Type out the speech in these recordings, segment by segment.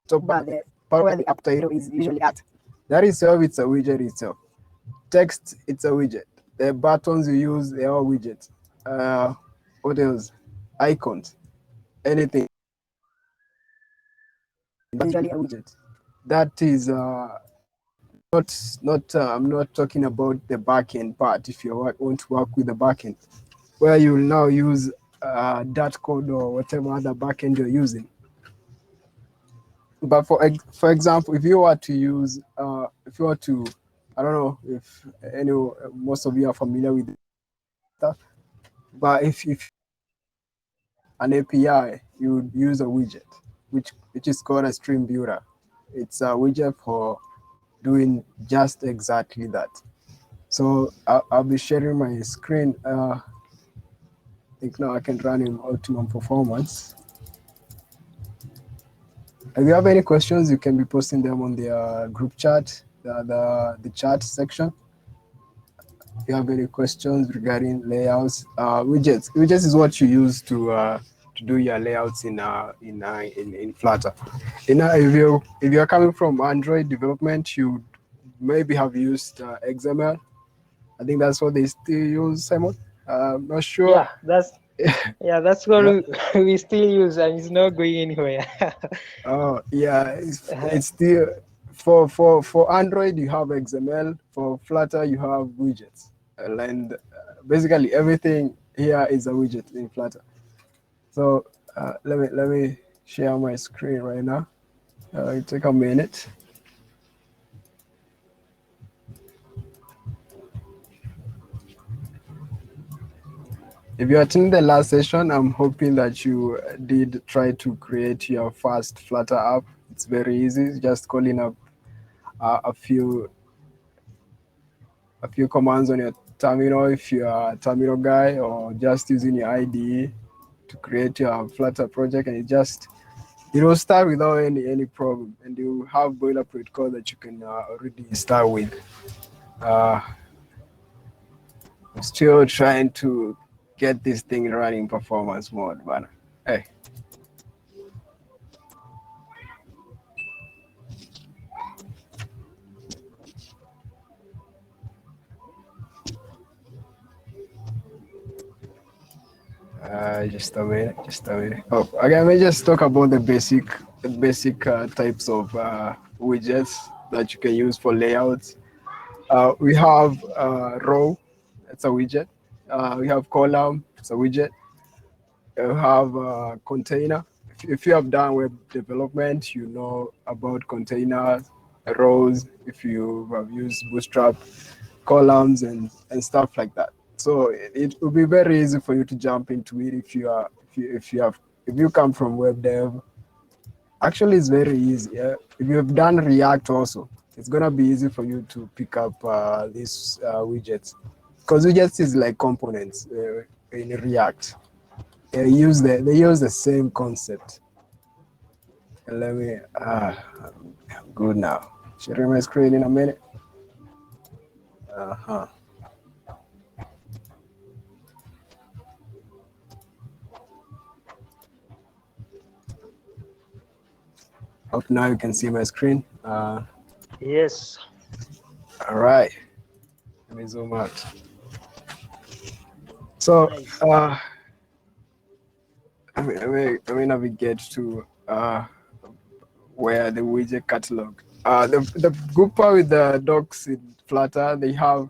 top bar, the part where the app title is usually at. That itself, it's a widget itself. Text, it's a widget. The buttons you use, they are widgets. What else? Icons, anything. Usually a widget. That is not. I'm not talking about the backend part. If you want to work with the backend, where you will now use that code or whatever other backend you're using. But for example, if you were to use, if you were to, I don't know if any most of you are familiar with stuff, but if an API, you would use a widget, which is called a stream builder. It's a widget for doing just exactly that. So I'll be sharing my screen. I think now I can run in optimum performance. If you have any questions, you can be posting them on the group chat, the chat section. If you have any questions regarding layouts, widgets is what you use to do your layouts in Flutter. If you're coming from Android development, you maybe have used XML. I think that's what they still use, Simon. I'm not sure. Yeah, that's what we still use, and it's not going anywhere. Oh yeah, it's still for Android you have XML. For Flutter you have widgets, and basically everything here is a widget in Flutter. So let me share my screen right now. It'll take a minute. If you attended the last session, I'm hoping that you did try to create your first Flutter app. It's very easy, just calling up a few commands on your terminal if you are a terminal guy, or just using your IDE to create your Flutter project, and it will start without any problem, and you have boilerplate code that you can already start with. I'm still trying to get this thing running performance mode, but hey. Just a minute. Oh, again, let me just talk about the basic types of widgets that you can use for layouts. We have row, it's a widget. We have column, it's a widget. We have container. If you have done web development, you know about containers, rows. If you have used Bootstrap, columns and stuff like that. So it will be very easy for you to jump into it if you come from web dev. Actually, it's very easy. Yeah? If you have done React also, it's gonna be easy for you to pick up these widgets, because widgets is like components in React. They use the same concept. Let me. I'm good now. Sharing my screen in a minute. Hope now you can see my screen. Yes. All right. Let me zoom out. So Nice. let me navigate to where the widget catalog. The good part with the docs in Flutter, they have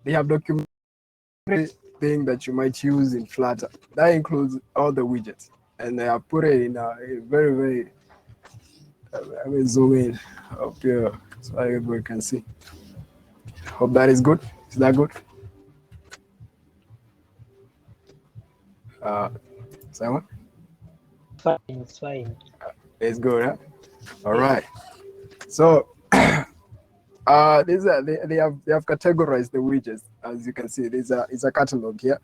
document thing that you might use in Flutter. That includes all the widgets, and they have put it in a very, very. Let me zoom in up here so everybody can see. Hope that is good. Is that good? Simon? Fine, it's fine. It's good, huh? All right. So they have categorized the widgets. As you can see, there's a catalog here.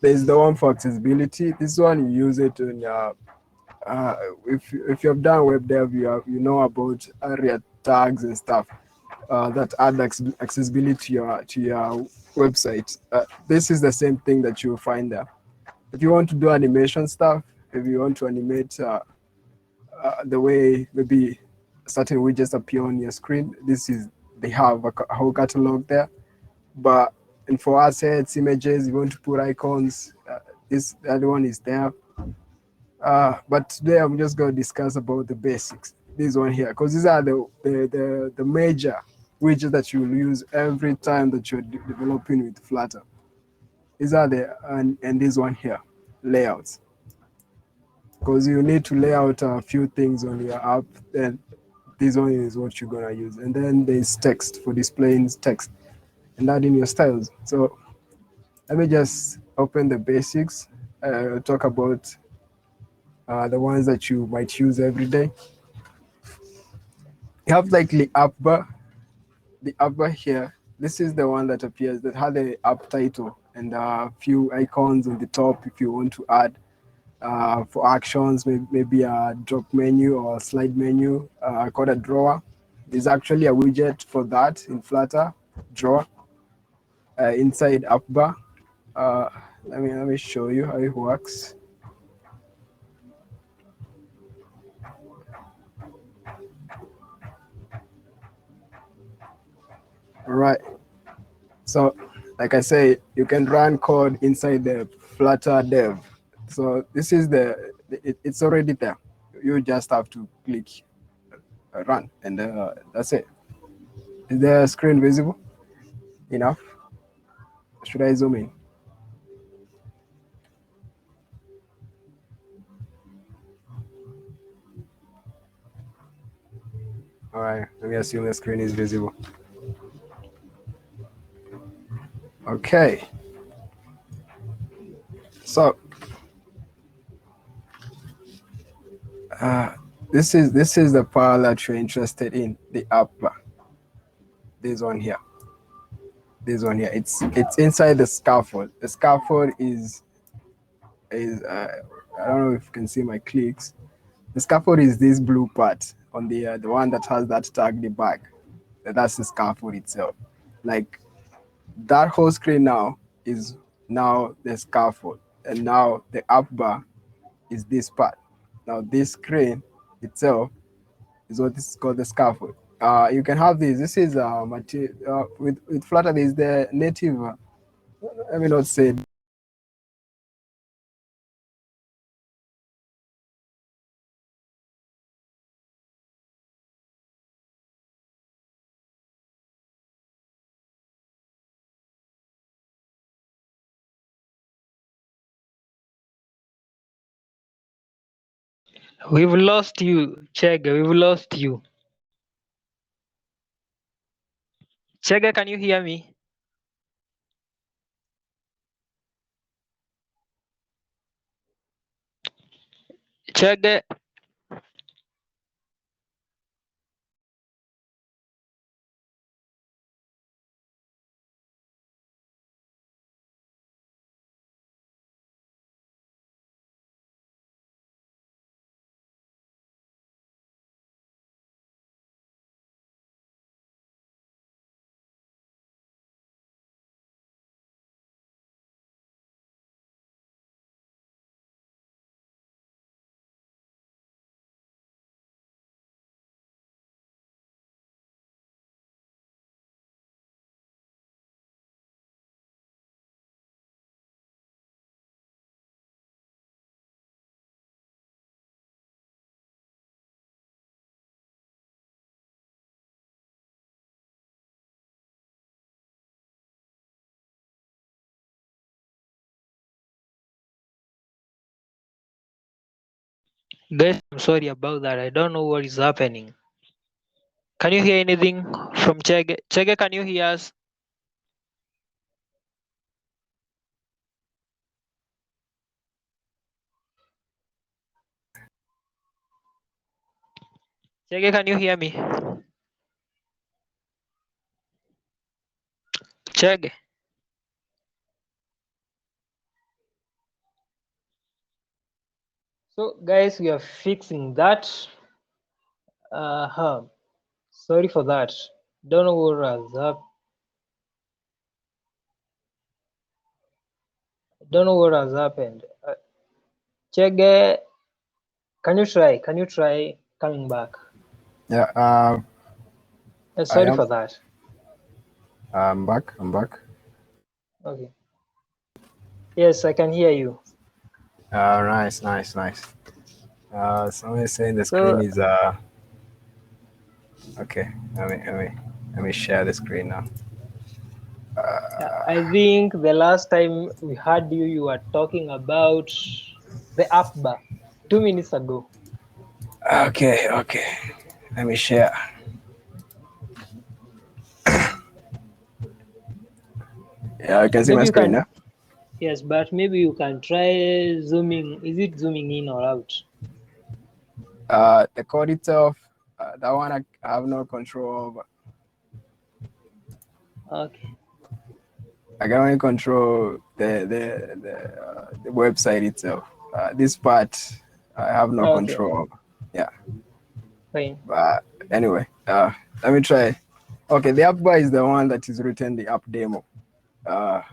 There's the one for accessibility. This one you use it in if you have done web dev, you know about area tags and stuff that add accessibility to your website. This is the same thing that you will find there. If you want to do animation stuff, if you want to animate the way maybe certain widgets appear on your screen. They have a whole catalog there. But and for assets, images, you want to put icons, that one is there. But today I'm just going to discuss about the basics. This one here, because these are the major widgets that you will use every time that you're developing with Flutter. These are and this one here, layouts. Because you need to lay out a few things on your app, then this one is what you're gonna use. And then there's text for displaying text and adding your styles. So let me just open the basics, talk about the ones that you might use every day. You have like the app bar. The app bar here, this is the one that appears that had the app title and a few icons on the top if you want to add for actions, maybe a drop menu or a slide menu called a drawer. There's actually a widget for that in Flutter, drawer, inside app bar. Let me show you how it works. All right. So, like I say, you can run code inside the Flutter dev. So this is it's already there. You just have to click run, and that's it. Is the screen visible enough? Should I zoom in? All right, let me assume the screen is visible. Okay. So this is the part that you're interested in, the app bar. This one here. This one here. It's inside the scaffold. The scaffold is I don't know if you can see my clicks. The scaffold is this blue part on the one that has that tag debug. That's the scaffold itself. Like that whole screen now is now the scaffold, and now the app bar is this part. Now this screen itself is what is called the scaffold. You can have this. This is with Flutter. There is the native. Let me not say. We've lost you, Chega. We've lost you. Chega, can you hear me? Chega. Guys, I'm sorry about that. I don't know what is happening. Can you hear anything from Chege? Chege, can you hear us? Chege, can you hear me? Chege. So, guys, we are fixing that. Sorry for that. Don't know what has happened. Don't know what has happened. Chege, can you try? Can you try coming back? Yeah. I Sorry am. for that. I'm back. I'm back. Okay. Yes, I can hear you. Nice, nice, nice. Someone saying the screen So is okay. Let me share the screen now. I think the last time we had you, you were talking about the app bar 2 minutes ago. Okay, okay. Let me share. Yeah, I can see my Maybe you screen can, now. yes, but maybe you can try zooming. Is it zooming in or out? The code itself, that one I have no control over. Okay. I can only control the website itself. This part I have no Okay. control over. Yeah, Fine. but anyway, let me try. Okay, the app bar is the one that is written the app demo. Let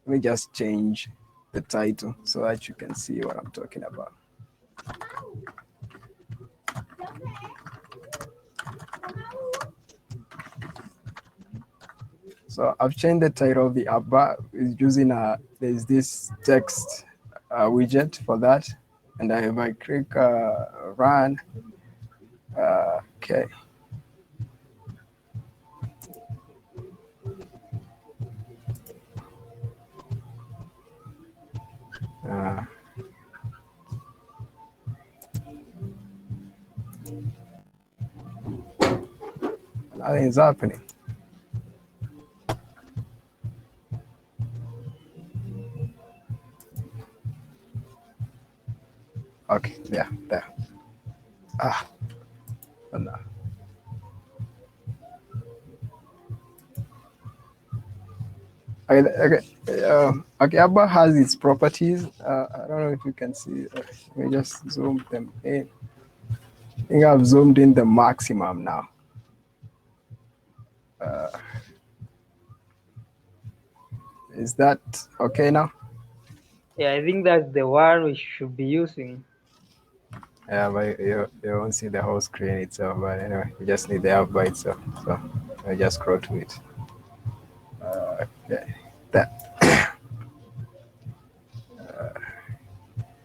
me just change the title so that you can see what I'm talking about. So I've changed the title of the app bar using there's this text widget for that, and if I click run, okay, uh, nothing is happening. Okay, yeah, there. Ah, oh no. Okay, okay. Okay, app bar has its properties. I don't know if you can see. Let me just zoom them in. I think I've zoomed in the maximum now. Is that okay now? Yeah, I think that's the one we should be using. Yeah, but you won't see the whole screen itself. But anyway, you just need the app by itself. So I just scroll to it. Okay, that.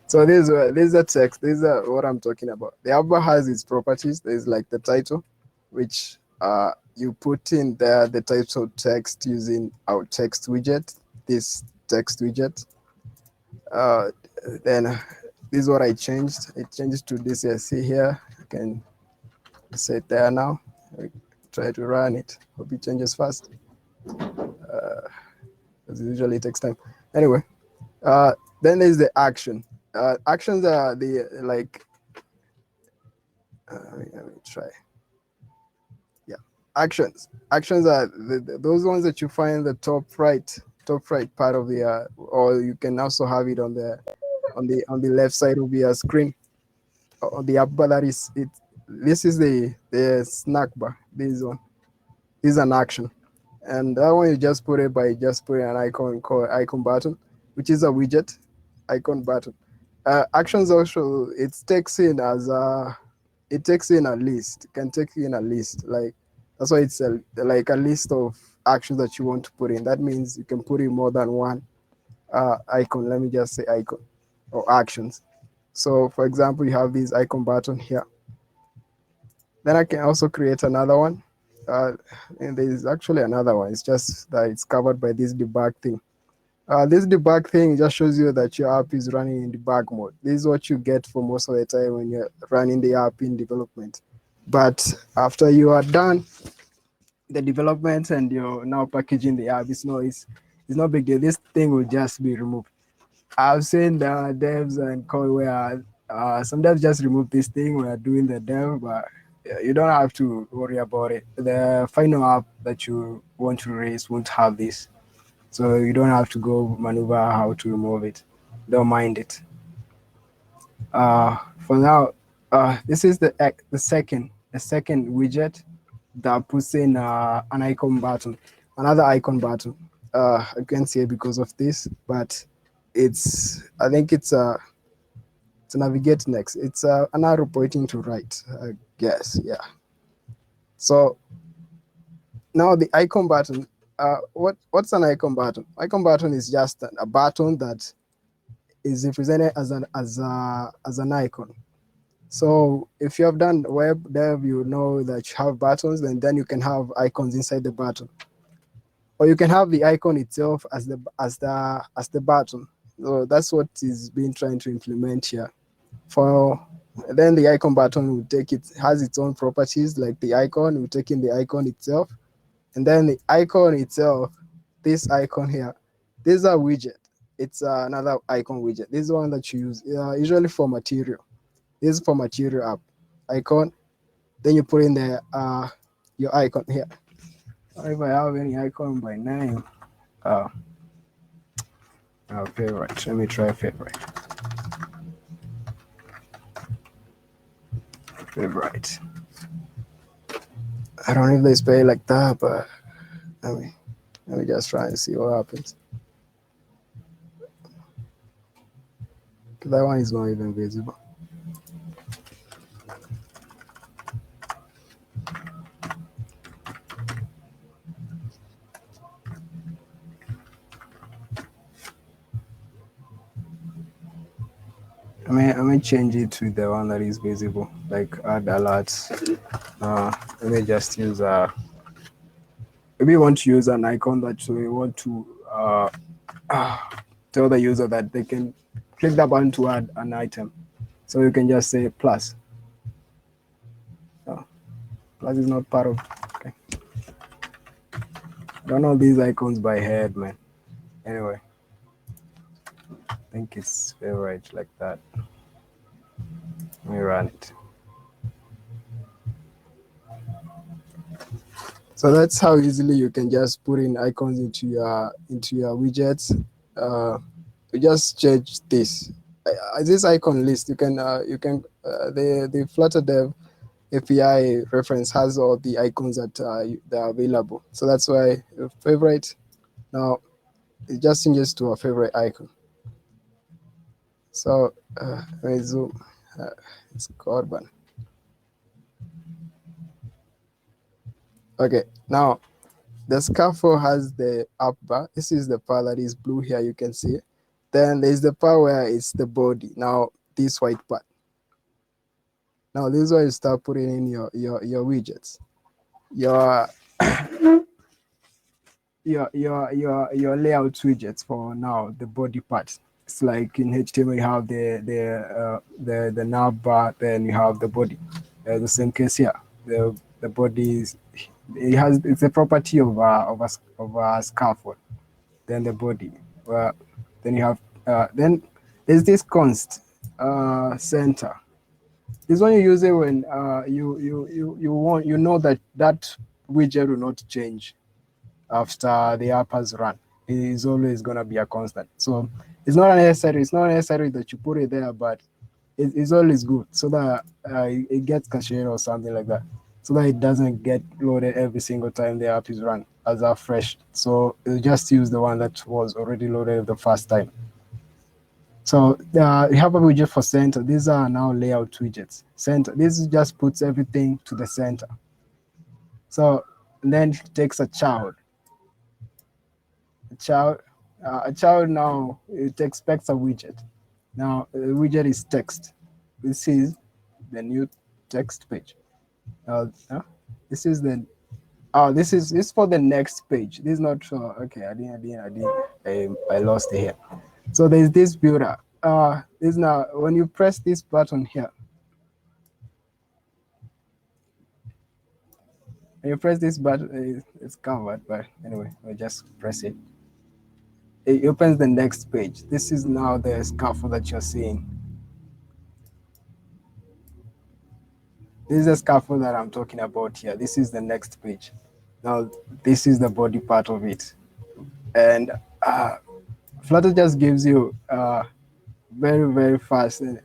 So this is a text. This is what I'm talking about. The app bar has its properties. There's like the title, which you put in there the types of text using our text widget. This text widget. Uh, then this is what I changed. It changed to this. See here. I can set there now. I try to run it. Hope it changes fast. Because usually it takes time. Anyway, then there's the action. Actions are the like. Let me try. Yeah, actions. Actions are those ones that you find in the top right part of the, or you can also have it on the left side of your screen. On the up bar that is it. This is the snack bar. This one. This is an action. And that one you just put it by just putting an icon called icon button, which is a widget icon button. Actions also it takes in a list. It can take in a list, like that's why it's like a list of actions that you want to put in. That means you can put in more than one icon. Let me just say icon or actions. So for example, you have this icon button here. Then I can also create another one. And there is actually another one. It's just that it's covered by this debug thing. This debug thing just shows you that your app is running in debug mode. This is what you get for most of the time when you're running the app in development. But after you are done the development and you're now packaging the app, it's no big deal. This thing will just be removed. I've seen the devs and code where some devs just remove this thing when are doing the dev, but you don't have to worry about it. The final app that you want to release won't have this, so you don't have to go maneuver how to remove it. Don't mind it. For now, this is the second widget that puts in an icon button, another icon button. I can't see it because of this, but I think it's to navigate next. It's an arrow pointing to right, I guess. Yeah. So now the icon button. What's an icon button? Icon button is just a button that is represented as an icon. So if you have done web dev, you know that you have buttons, and then you can have icons inside the button, or you can have the icon itself as the button. So that's what is being trying to implement here. For then the icon button will take it has its own properties, like the icon will take in the icon itself, and then the icon itself, this icon here, this is a widget. It's another icon widget. This is one that you use usually for material. This is for material app icon. Then you put in the your icon here. If I have any icon by name, favorite. Let me try favorite. Favorite. I don't know if they spell it like that, but let me just try and see what happens. That one is not even visible. I may change it to the one that is visible, like add alerts. Let me just use maybe we want to use an icon that we want to tell the user that they can click that button to add an item. So you can just say plus. Plus is not part of. Okay. I don't know these icons by head, man. Anyway, I think it's favorite like that. Let me run it. So that's how easily you can just put in icons into your widgets. You just change this. This icon list, you can the Flutter Dev API reference has all the icons that are available. So that's why favorite now it just changes to a favorite icon. So let me zoom. It's Corban. Okay, now the scaffold has the up bar. This is the part that is blue here, you can see. Then there's the part where it's the body. Now this white part. Now this is where you start putting in your widgets. Your your layout widgets for now the body part. It's like in HTML you have the nav bar, then you have the body. The same case here. The body is it's a property of a scaffold. Then the body. Then you have then there's this const center. This one you use it when you know that widget will not change after the app has run. It is always gonna be a constant. So it's not necessary that you put it there, but it's always good so that it gets cached or something like that, so that it doesn't get loaded every single time the app is run as a fresh. So you just use the one that was already loaded the first time. So you have a widget for center. These are now layout widgets. Center. This just puts everything to the center. So then it takes a child. A child now it expects a widget. Now the widget is text. This is the new text page. This is the this is for the next page. This is not okay. I lost it here. So there's this builder. This now when you press this button here, when you press this button, it's covered. But anyway, I just press it. It opens the next page. This is now the scaffold that you're seeing. This is the scaffold that I'm talking about here. This is the next page. Now, this is the body part of it. And Flutter just gives you very, very fast. The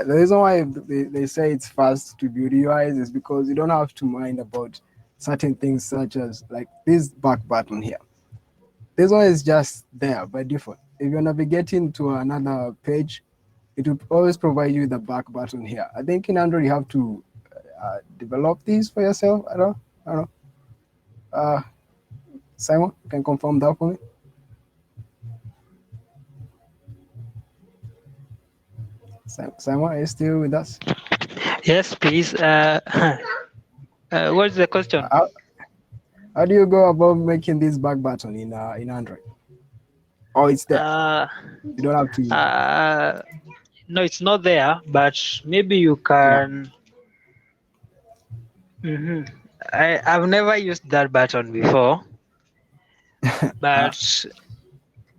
reason why they say it's fast to build UIs is because you don't have to mind about certain things such as like this back button here. This one is just there by default. If you're navigating to another page, it will always provide you the back button here. I think in Android you have to develop these for yourself. I don't know. Simon, can confirm that for me? Simon, are you still with us? Yes, please. What's the question? How do you go about making this back button in Android? Oh, it's there. Uh, You don't have to. no, it's not there, but maybe you Yeah. can. Mhm. I've never used that button before, Uh,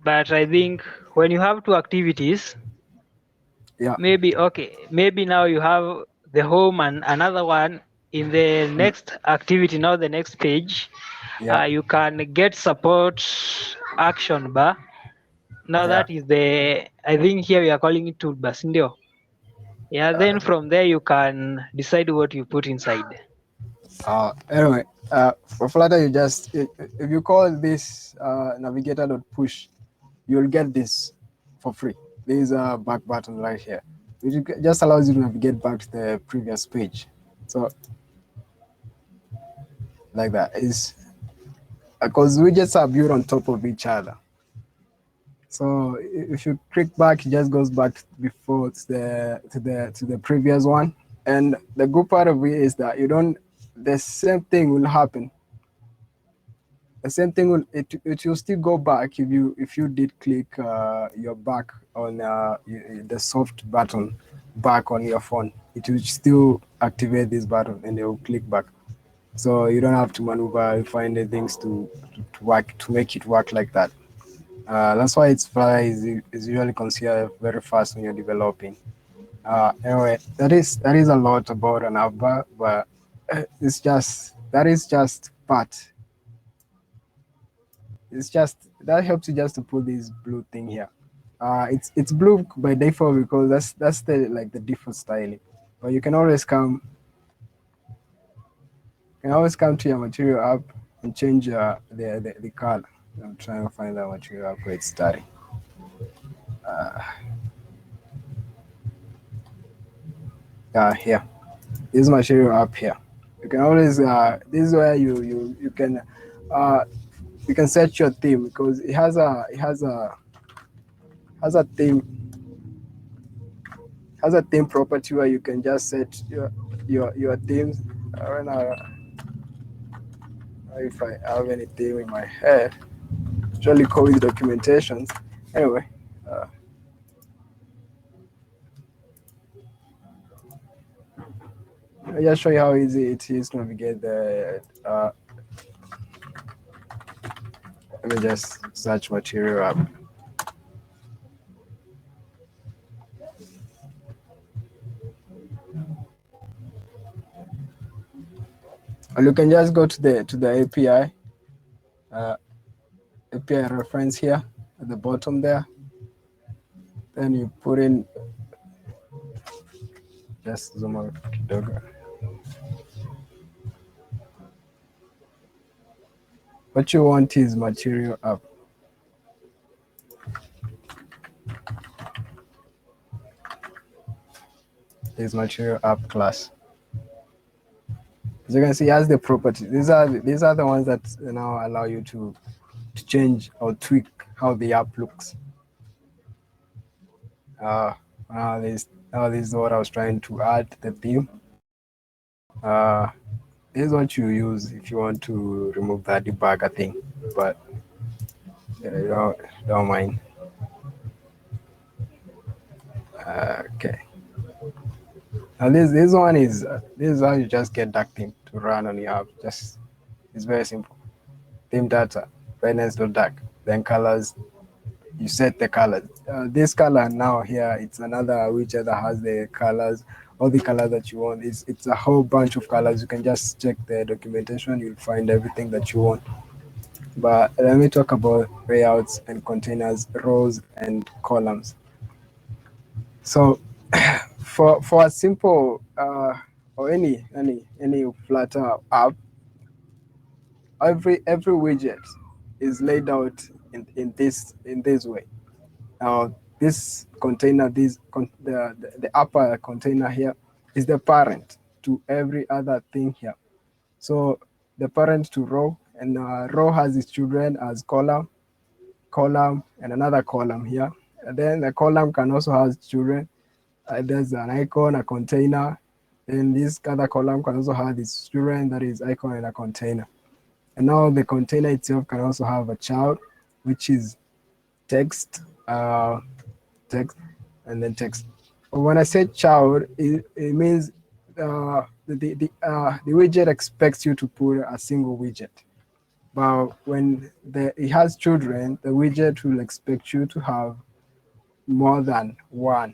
but I think when you have two activities, yeah. maybe now you have the home and another one in the Mm, next activity, now the next page. yeah. You can get support action bar. Now Yeah. that is the, I think here we are calling it toolbar, sindio? Yeah, then from there you can decide what you put inside. Anyway, for Flutter, you just if you call this navigator.push, you'll get this for free. There is a back button right here, which just allows you to navigate back to the previous page. So like that is because widgets are built on top of each other. So if you click back, it just goes back before to the previous one. And the good part of it is that you don't. The same thing will happen. The same thing will it will still go back if you did click your back on the soft button back on your phone. It will still activate this button and it will click back. So you don't have to maneuver find the things to work to make it work like that. That's why it's Flutter is usually considered very fast when you're developing. Anyway, that is a lot about an app, but it's just that is just part. It's just that helps you just to put this blue thing here. It's blue by default because that's the like the default styling. But you can always come to your material app and change the color. I'm trying to find that material app where it's starting. Here. This is material app here. You can always this is where uh, you can set your theme because it has a theme property where you can just set your themes. I don't know if I have any theme in my head. Usually call it documentations. Anyway, uh, I'll just show you how easy it is to navigate the. Let me just search material app. Or you can just go to the API API reference here at the bottom there. Then you put in just zoom out kidogo. What you want is material app. This material app class. As you can see, it has the properties. These are the ones that now allow you to change or tweak how the app looks. This is what I was trying to add, the theme. This is what you use if you want to remove that debugger thing, but don't mind. Okay. Now this one is this is how you just get that theme to run on your app. Just it's very simple. Theme data, brightness.dark, then colors. You set the colors. This color now here, it's another widget that has the colors, all the colors that you want. It's a whole bunch of colors. You can just check the documentation. You'll find everything that you want. But let me talk about layouts and containers, rows and columns. So for a simple or any Flutter app, every widget is laid out in this way. Now this container, the upper container here is the parent to every other thing here. So the parent to row, and row has its children as column, and another column here. And then the column can also have children. There's an icon, a container. Then this other column can also have its children, that is icon and a container. And now the container itself can also have a child, which is text, text, and then text. But when I say child, it means the widget expects you to put a single widget. But when it has children, the widget will expect you to have more than one,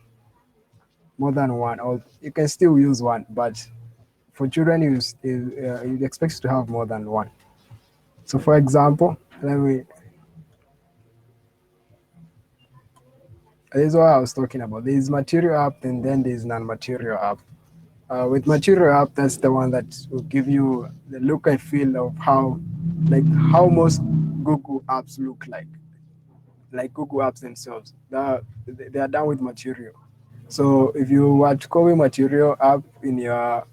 or you can still use one, but for children, it expects you to have more than one. So for example, this is what I was talking about. There is material app, and then there is non-material app. With material app, that's the one that will give you the look and feel of how most Google apps look like Google apps themselves. They are done with material. So if you were to copy material app in your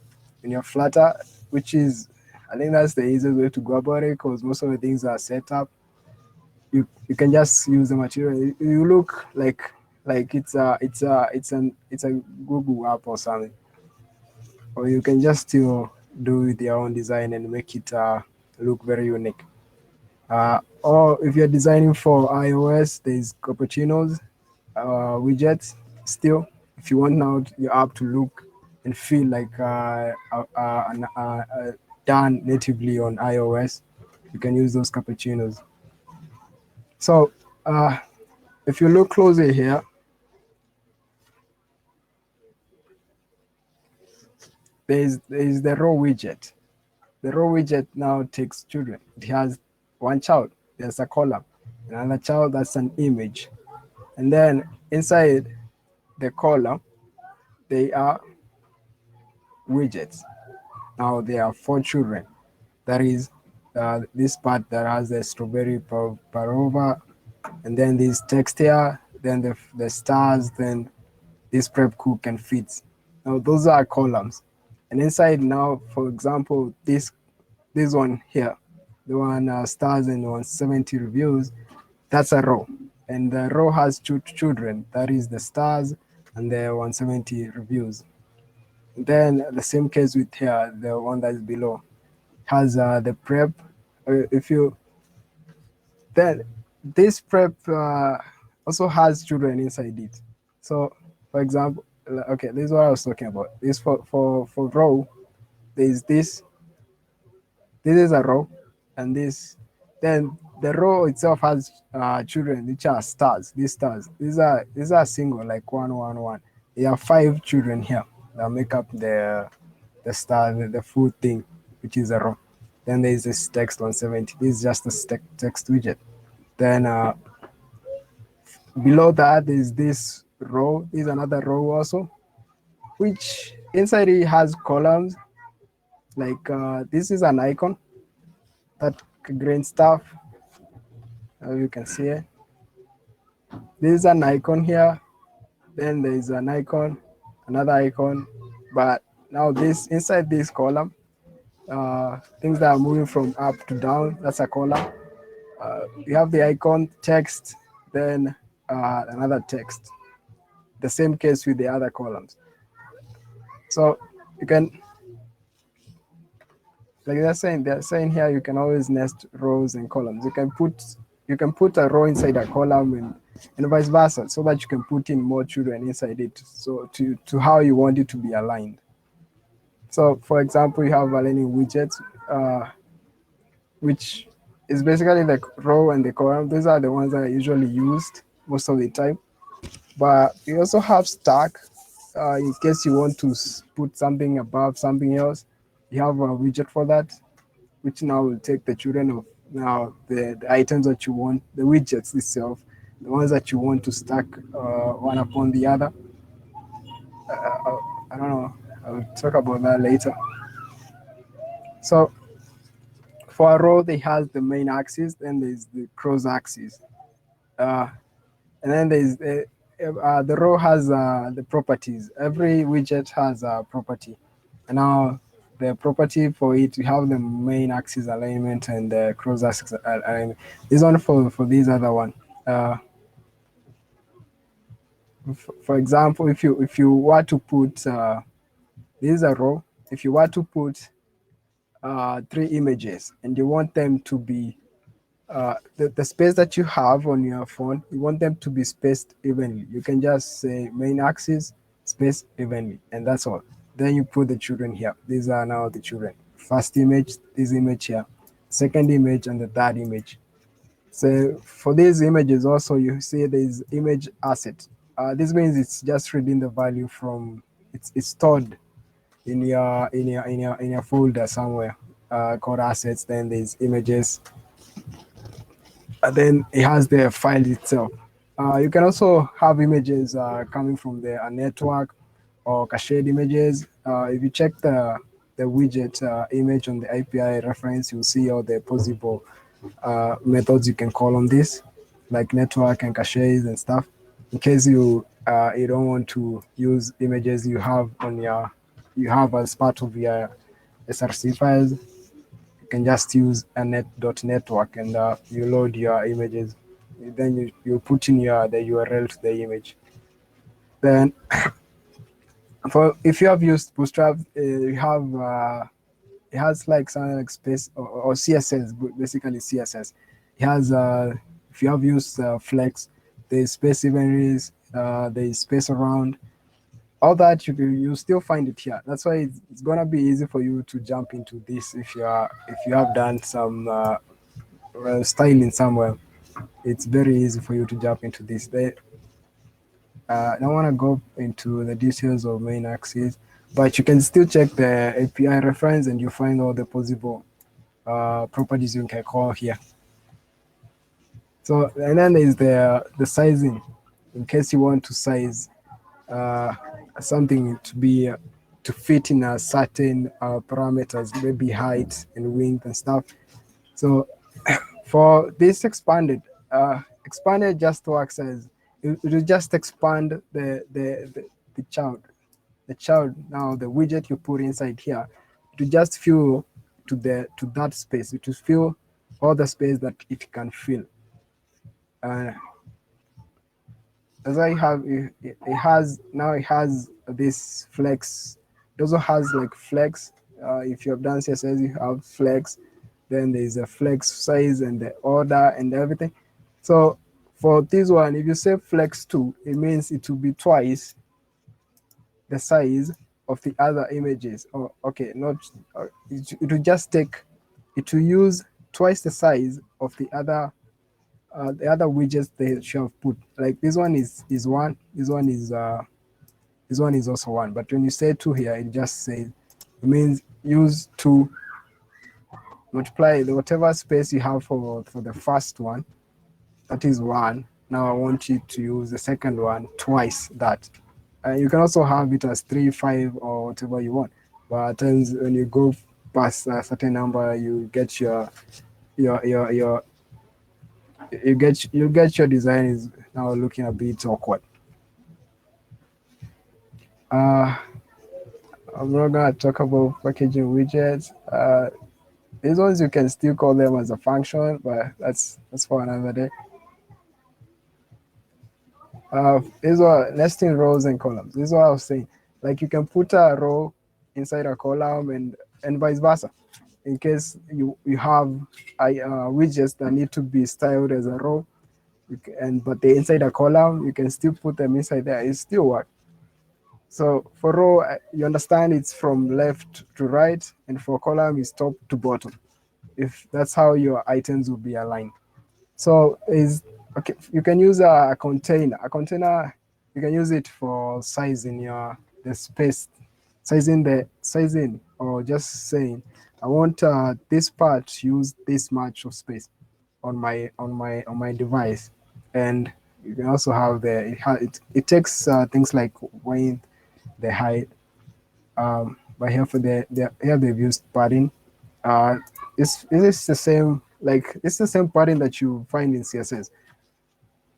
Flutter, which is, I think that's the easiest way to go about it, because most of the things are set up. You can just use the material. You look like it's a Google app or something, or you can just still do with your own design and make it look very unique. Or if you're designing for iOS, there's cappuccinos widgets still. If you want now your app to look and feel like done natively on iOS, you can use those cappuccinos. So if you look closely here, there is the row widget. The row widget now takes children. It has one child. There's a column. Another child, that's an image. And then inside the column, they are widgets. Now there are 4 children. That is this part that has the strawberry pavlova, and then this text here, then the stars, then this prep cook and feeds. Now those are columns. And inside now, for example, this one here, the one stars and 170 reviews, that's a row. And the row has two children, that is the stars and the 170 reviews. Then the same case with here, the one that is below has the prep. If you then this prep also has children inside it. So for example, okay, this is what I was talking about. This for row, there's this is a row, and this, then the row itself has children which are stars. These stars, these are single, like 111. There are 5 children here that make up the star, the full thing, which is a row. Then there is this text 170. This is just a text widget. Then below that is this row. Is another row also, which inside it has columns. Like this is an icon, that green stuff. You can see it. This is an icon here. Then there is an icon, another icon. But now this inside this column, things that are moving from up to down, that's a column. You have the icon, text, then another text. The same case with the other columns. So you can, like they're saying here, you can always nest rows and columns. You can put a row inside a column, and vice versa, so that you can put in more children inside it, so to how you want it to be aligned. So for example, you have a learning widget, which is basically the row and the column. These are the ones that are usually used most of the time. But you also have stack, in case you want to put something above something else. You have a widget for that, which now will take the children of now the items that you want, the widgets itself, the ones that you want to stack one upon the other. I don't know. I'll talk about that later. So for a row, they has the main axis, then there's the cross axis, and then there's the row has the properties. Every widget has a property. And now the property for it, you have the main axis alignment and the cross axis alignment. This one for this other one. For example, if you were to put this is a row. If you were to put 3 images and you want them to be the space that you have on your phone, you want them to be spaced evenly. You can just say main axis space evenly, and that's all. Then you put the children here. These are now the children. First image, this image here, second image, and the third image. So for these images also, you see there's image asset. This means it's just reading the value from it's stored in your folder somewhere called assets. Then there's images, and then it has the file itself. You can also have images coming from the network or cached images. If you check the widget image on the API reference, you'll see all the possible methods you can call on this, like network and caches and stuff. In case you don't want to use images you have as part of your SRC files, you can just use a network and you load your images. Then you put in the URL to the image. Then for if you have used Bootstrap, you have it has like something like space or CSS, basically CSS. It has if you have used Flex, there's space inventories, there's space around. All that you still find it here. That's why it's gonna be easy for you to jump into this if you have done some styling somewhere. It's very easy for you to jump into this. I don't want to go into the details of main axis, but you can still check the API reference and you find all the possible properties you can call here. So, and then there's the sizing, in case you want to size something to fit in a certain parameters, maybe height and width and stuff. So for this expanded just works as it will just expand the child. Now the widget you put inside here to just fill to that space. It will fill all the space that it can fill. As I have it has this flex. It also has like flex. If you have done CSS, you have flex. Then there's a flex size and the order and everything. So for this one, if you say flex 2, it means it will be twice the size of the other images. Or okay, not it will just take it will use twice the size of the other widgets they should have put. Like this one is 1, this one is also 1. But when you say 2 here, it just says it means use 2, multiply whatever space you have for the first one, that is 1. Now I want you to use the second one twice that. You can also have it as 3, 5, or whatever you want. But at times when you go past a certain number, you get your design is now looking a bit awkward. I'm not gonna talk about packaging widgets. These ones you can still call them as a function, but that's for another day. These are nesting rows and columns. This is what I was saying. Like you can put a row inside a column and vice versa. In case you have widgets that need to be styled as a row, but they're inside a column, you can still put them inside there. It still works. So for row, you understand it's from left to right, and for column, it's top to bottom. If that's how your items will be aligned. So okay. You can use a container. A container, you can use it for sizing the space, sizing, or just saying, I want this part to use this much of space on my device. And you can also have it takes things like weight, the height. But here here they've used padding. It's the same pattern that you find in CSS.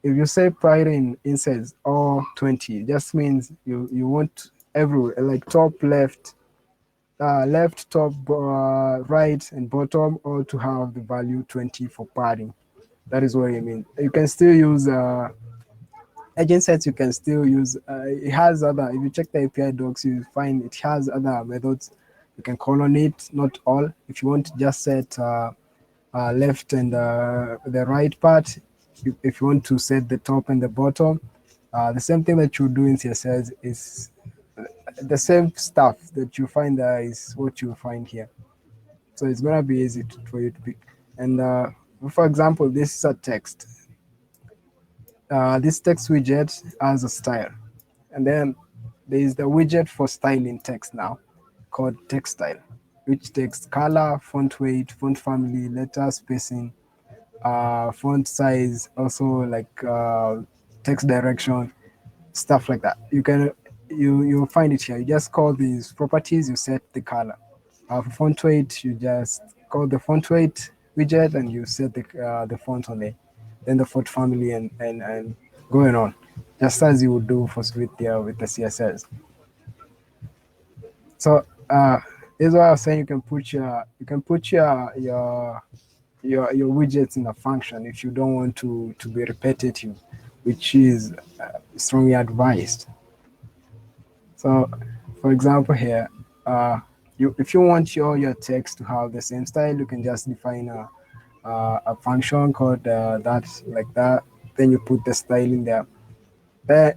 if you say padding inside or 20, it just means you want everywhere, like top, left, left, top, right, and bottom, all to have the value 20 for padding. That is what I mean. You can still use agent sets. You can still use. It has other. If you check the API docs, you find it has other methods. You can call on it. Not all. If you want to just set left and the right part, if you want to set the top and the bottom, the same thing that you do in CSS is the same stuff that you find there is what you find here. So it's gonna be easy for you to pick. And for example, this is a text. This text widget has a style, and then there is the widget for styling text now, called text style, which takes color, font weight, font family, letter spacing, font size, also like text direction, stuff like that. You'll find it here. You just call these properties. You set the color. For font weight, you just call the font weight widget and you set the font on it. Then the font family and going on, just as you would do with the CSS. So this is why I was saying you can put your widgets in a function if you don't want to be repetitive, which is strongly advised. So, for example, here, if you want your text to have the same style, you can just define a function called that, like that. Then you put the style in there.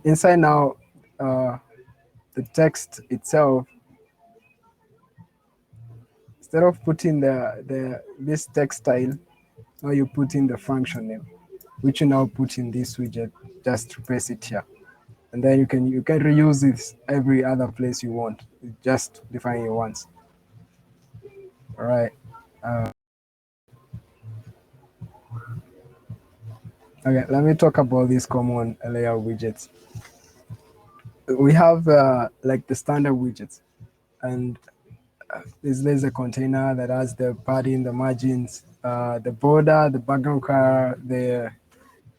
Inside now, the text itself, instead of putting this text style, now you put in the function name, which you now put in this widget. Just replace it here, and then you can reuse this every other place you want. You just define it once. All right. Okay, let me talk about these common layout widgets. We have like the standard widgets, and there's a container that has the padding, the margins, the border, the background color,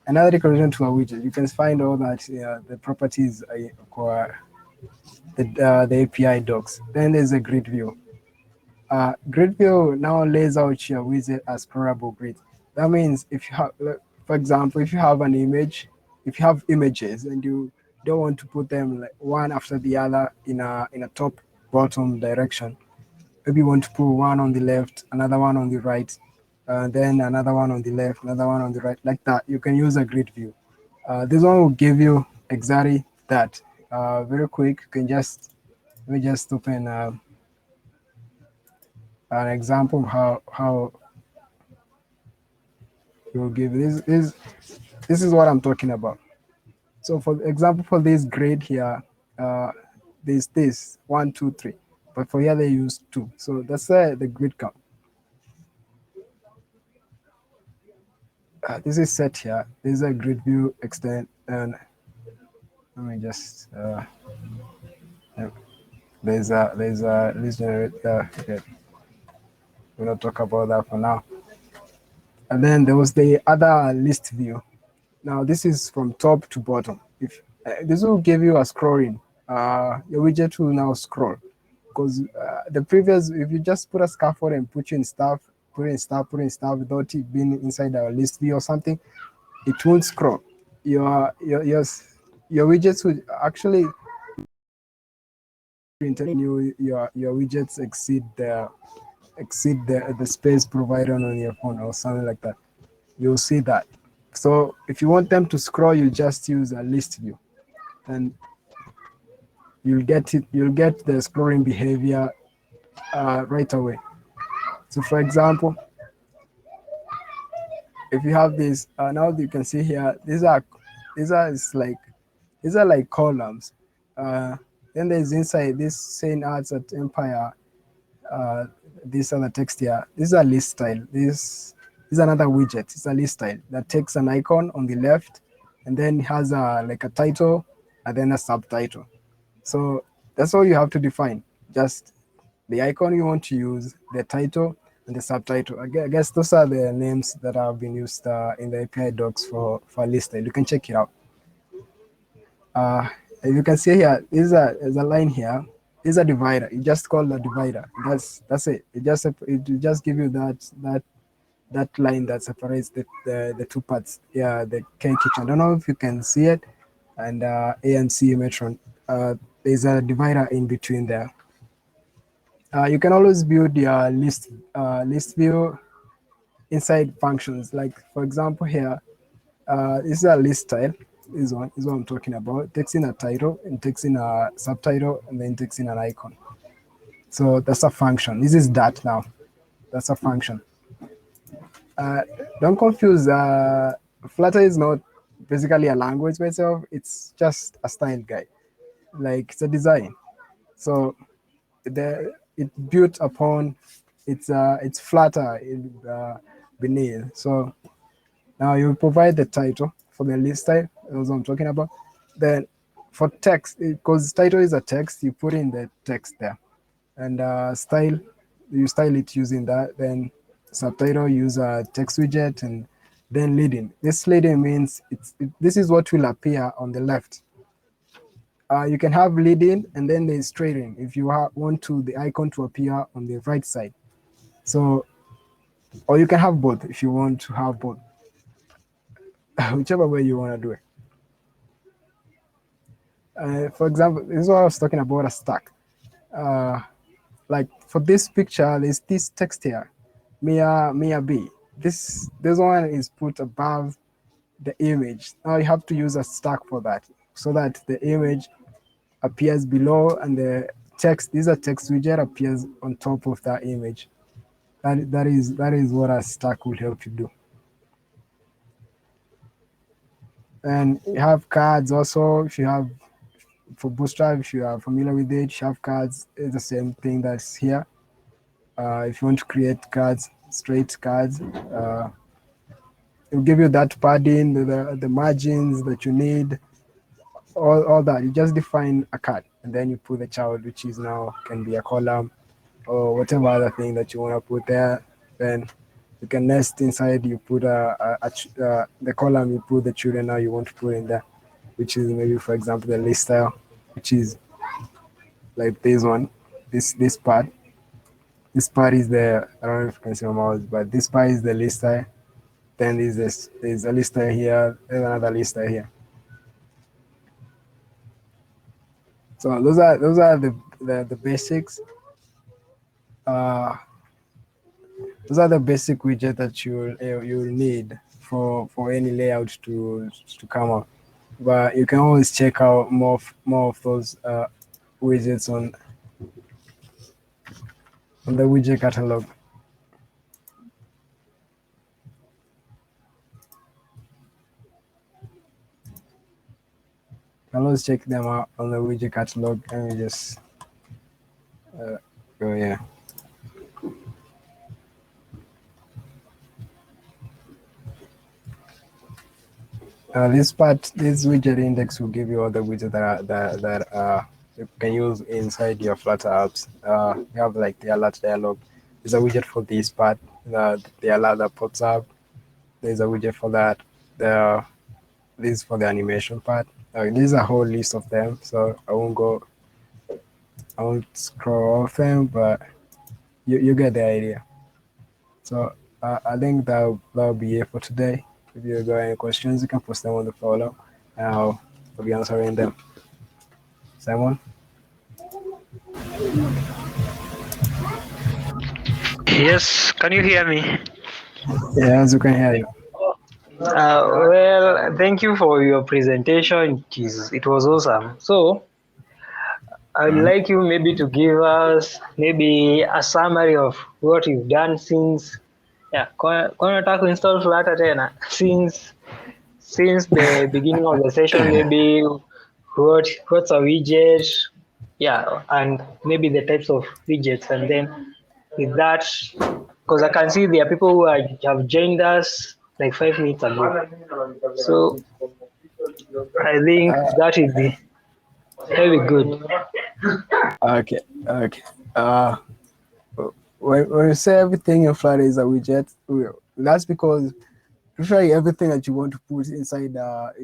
another decoration to a widget. You can find all that, the properties for the API docs. Then there's a grid view. Grid view now lays out your widget as scrollable grid. That means if you have, for example, if you have an image, if you have images and you don't want to put them like one after the other in a top bottom direction, maybe you want to put one on the left, another one on the right, then another one on the left, another one on the right, like that. You can use a grid view. This one will give you exactly that. Very quick. You can let me just open an example of how you will give this. This is what I'm talking about. So for example, for this grid here, there's this 1, 2, 3, but for here they use 2. So that's the grid count. This is set here. This is a grid view extend, and let me just there's a list generator. Okay. We'll not talk about that for now. And then there was the other list view. Now this is from top to bottom. If this will give you a scrolling, your widget will now scroll, because the previous, if you just put a scaffold and put in stuff without it being inside our list view or something, it won't scroll. Your widgets would actually your widgets exceed the space provided on your phone or something like that. You'll see that. So if you want them to scroll, you just use a list view, and you'll get the scrolling behavior right away. So for example, if you have this, now you can see here, these are like columns. Then there's inside this saying ads at Empire. This other text here. This is a list style. This is another widget. It's a list style that takes an icon on the left, and then has like a title and then a subtitle. So that's all you have to define. Just the icon you want to use, the title, and the subtitle. I guess those are the names that have been used in the API docs for list style. You can check it out. You can see here, there's a line here. Is a divider. You just call a divider. That's it. It just give you that line that separates the two parts. Yeah, the K kitchen. I don't know if you can see it, and AMC Metron. There's a divider in between there. You can always build your list view inside functions. Like for example here, this is a list style. This one is what I'm talking about. It takes in a title, and takes in a subtitle, and then takes in an icon. So that's a function. This is that now. That's a function. Don't confuse. Flutter is not basically a language by itself. It's just a style guide. Like it's a design. So it built upon it's Flutter beneath. So now you provide the title for the list style. That's what I'm talking about. Then for text, because title is a text, you put in the text there, and style, you style it using that. Then subtitle, use a text widget, and then leading. This leading means this is what will appear on the left. You can have leading and then there's trailing if you want the icon to appear on the right side. So, or you can have both if you want to have both. Whichever way you want to do it. For example, this is what I was talking about, a stack. Like for this picture, there's this text here, Mia B. This one is put above the image. Now you have to use a stack for that, so that the image appears below and the text, this is a text widget, appears on top of that image. That is what a stack will help you do. And you have cards also. If you have for Bootstrap, if you are familiar with it, you have cards. It's the same thing that's here. If you want to create cards, straight cards, it'll give you that padding, the margins that you need, all that. You just define a card, and then you put the child, which is now can be a column or whatever other thing that you want to put there. Then you can nest inside. You put the column. You put the children now you want to put in there, which is maybe, for example, the list style, which is like this one. This part. This part is the, I don't know if you can see my mouse, but this part is the list style. Then there's a list style here. There's another list style here. So those are the basics. Those are the basic widgets that you'll need for any layout to come up. But you can always check out more of those widgets on the widget catalog. Let's check them out on the widget catalog, and we just go here. This widget index will give you all the widgets that you can use inside your Flutter apps. You have like the alert dialog. There's a widget for this part, the alert that pops up. There's a widget for that. This is for the animation part. There's a whole list of them, so I won't scroll off them, but you get the idea. So I think that'll be it for today. If you got any questions, you can post them on the forum, and I'll be answering them. Simon? Yes, can you hear me? Yes, you can hear you. Well, thank you for your presentation. It was awesome. So, I'd like you maybe to give us maybe a summary of what you've done since, to install Flutter tena since the beginning of the session. Maybe what's a widget, and maybe the types of widgets, and then with that, because I can see there are people who have joined us like 5 minutes ago. So I think that is very good. Okay. when you say everything in Flutter is a widget, that's because literally everything that you want to put inside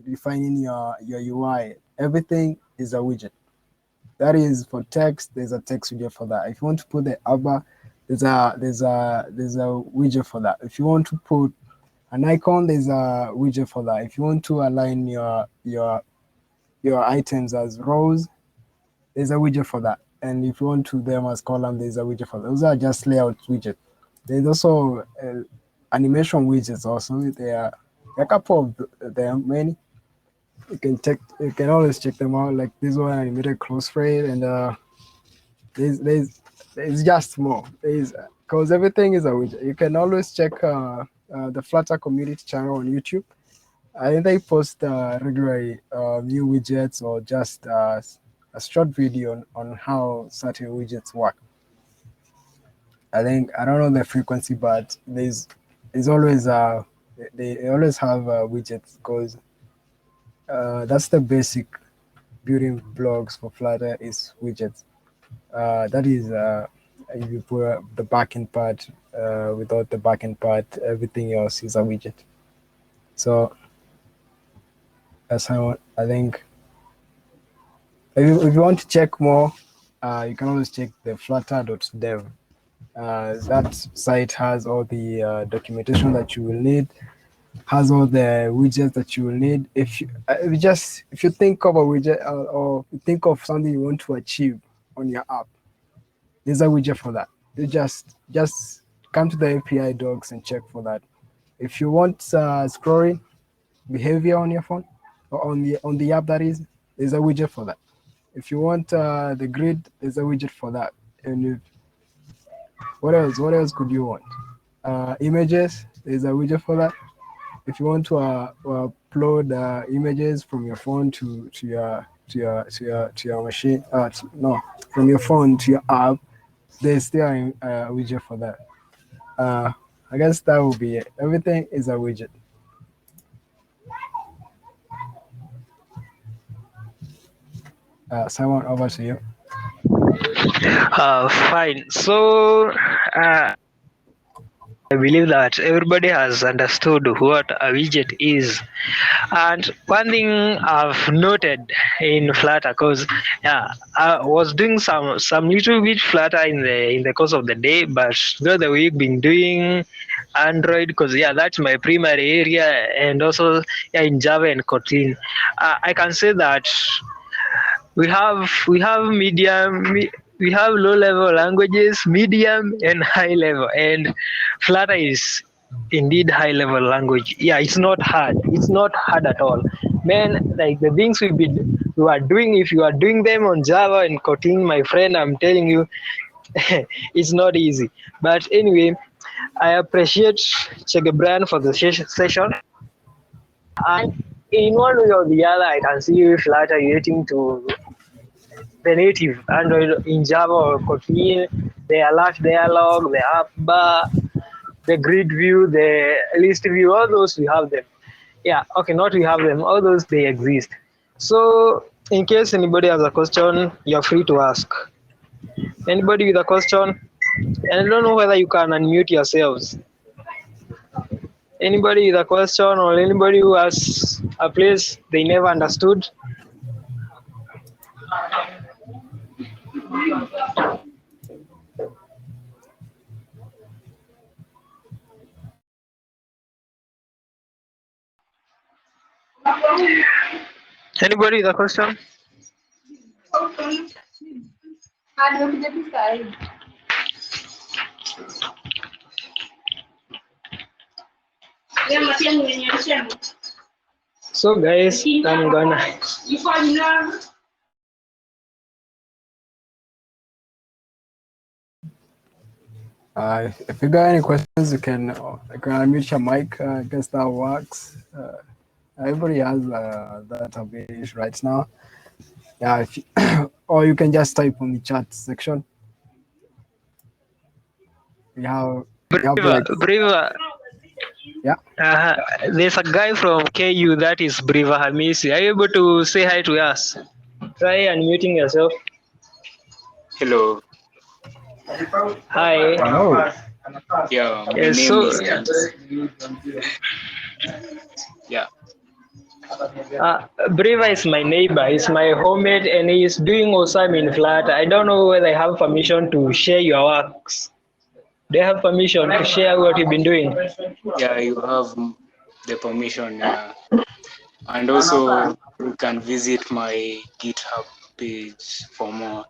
defining your UI, everything is a widget. That is for text. There's a text widget for that. If you want to put the abba, there's a widget for that. If you want to put an icon, there's a widget for that. If you want to align your items as rows, there's a widget for that. And if you want to them as column, there's a widget for that. Those are just layout widget. There's also animation widgets. Also, there are a couple of them, many. You can always check them out. Like this one, animated close frame, and there's just more. There's because everything is a widget. You can always check the Flutter community channel on YouTube. I think they post regularly new widgets or just a short video on how certain widgets work. I don't know the frequency, but there's always they always have widgets because that's the basic building blocks for Flutter is widgets. That is if you put the backend part. Without the backend part, everything else is a widget. So that's how I think. If you want to check more, you can always check the flutter.dev. That site has all the documentation that you will need, has all the widgets that you will need. If you think of a widget or you think of something you want to achieve on your app, there's a widget for that. You just come to the API docs and check for that. If you want scrolling behavior on your phone or on the app, that is, there's a widget for that. If you want the grid, there's a widget for that. And what else could you want? Images, there's a widget for that. If you want to upload images from your phone to your machine, from your phone to your app, there's still a widget for that. I guess that will be it. Everything is a widget. Simon, over to you. Fine. So I believe that everybody has understood what a widget is. And one thing I've noted in Flutter, because I was doing some little bit Flutter in the course of the day, but throughout the week been doing Android because that's my primary area, and also in Java and Kotlin. I can say that we have medium. We have low-level languages, medium, and high-level. And Flutter is indeed high-level language. Yeah, it's not hard. It's not hard at all. Man, like the things we are doing, if you are doing them on Java and Kotlin, my friend, I'm telling you, it's not easy. But anyway, I appreciate Chegebrand for the session. And in one way or the other, I can see Flutter relating to the native Android in Java or Kotlin, the alert dialog, the app bar, the grid view, the list view, all those we have them. Yeah, okay, not we have them, all those they exist. So in case anybody has a question, you're free to ask. Anybody with a question? And I don't know whether you can unmute yourselves. Anybody with a question or anybody who has a place they never understood? Anybody with a question? So guys, I'm gonna if you got any questions, you can unmute your mic. I guess that works. Everybody has that ability right now. Yeah, or you can just type on the chat section. We have Briva. Yeah. There's a guy from KU that is Briva Hamisi. Are you able to say hi to us? Try unmuting yourself. Hello. Hi. Hello. Yeah, my Yes, name so is yeah. Briva is my neighbor. He's my homemate, and he's doing awesome in Flutter. I don't know whether I have permission to share your works. Do you have permission to share what you've been doing? Yeah, you have the permission. And also you can visit my GitHub page for more.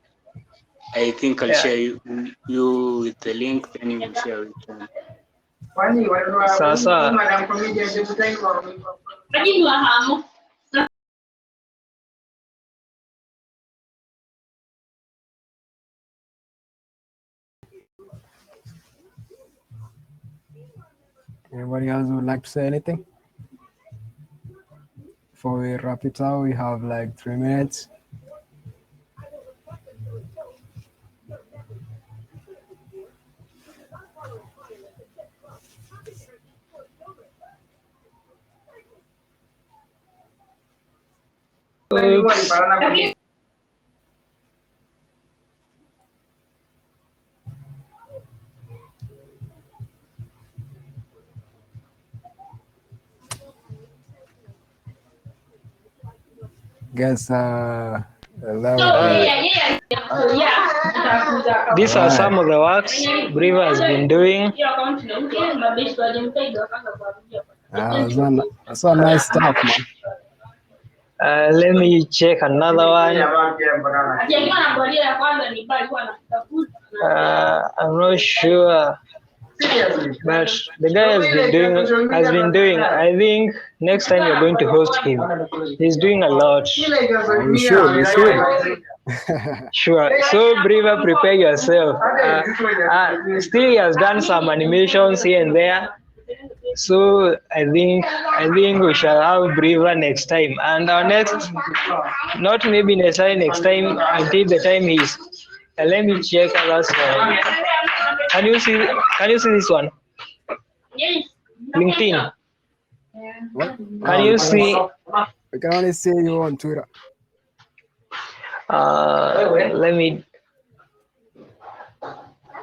I think I'll Yeah. share you with the link, then you will share it. Sasa. Anybody else would like to say anything? Before we wrap it up, we have like 3 minutes. Oops. Guess that would be These are right. some of the works Briva has been doing. That's a nice stuff, man. Let me check another one. I'm not sure, but the guy has been doing. I think next time you're going to host him. He's doing a lot. We should. Sure. So Briva, prepare yourself. Still, he has done some animations here and there. So I think we shall have Briva next time, and our next, not maybe necessarily next time, until the time is. Let me check others. Can you see? Can you see this one? LinkedIn. What? Can you see? We can only see you on Twitter. Let me.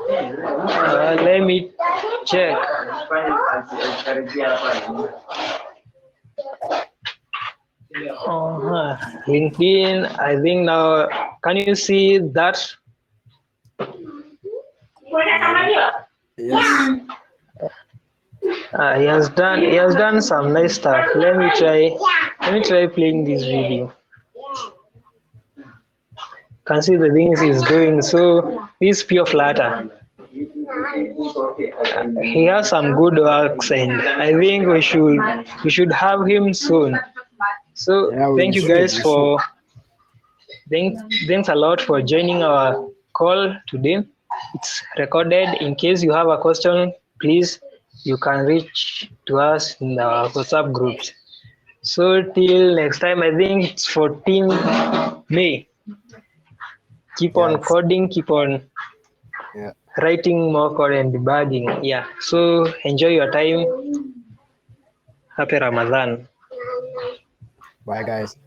Let me check. LinkedIn. I think now. Can you see that? Yes. He has done some nice stuff. Let me try playing this video. Can see the things he's doing. So this is pure Flutter. He has some good works, and I think we should have him soon. So Yeah, thank we you should. guys for thanks a lot for joining our call today. It's recorded. In case you have a question, please you can reach to us in our WhatsApp groups. So till next time, I think it's 14 May. Keep on Yes. coding, keep on Yeah. writing more code and debugging. Yeah. So enjoy your time. Happy Ramadan. Bye, guys.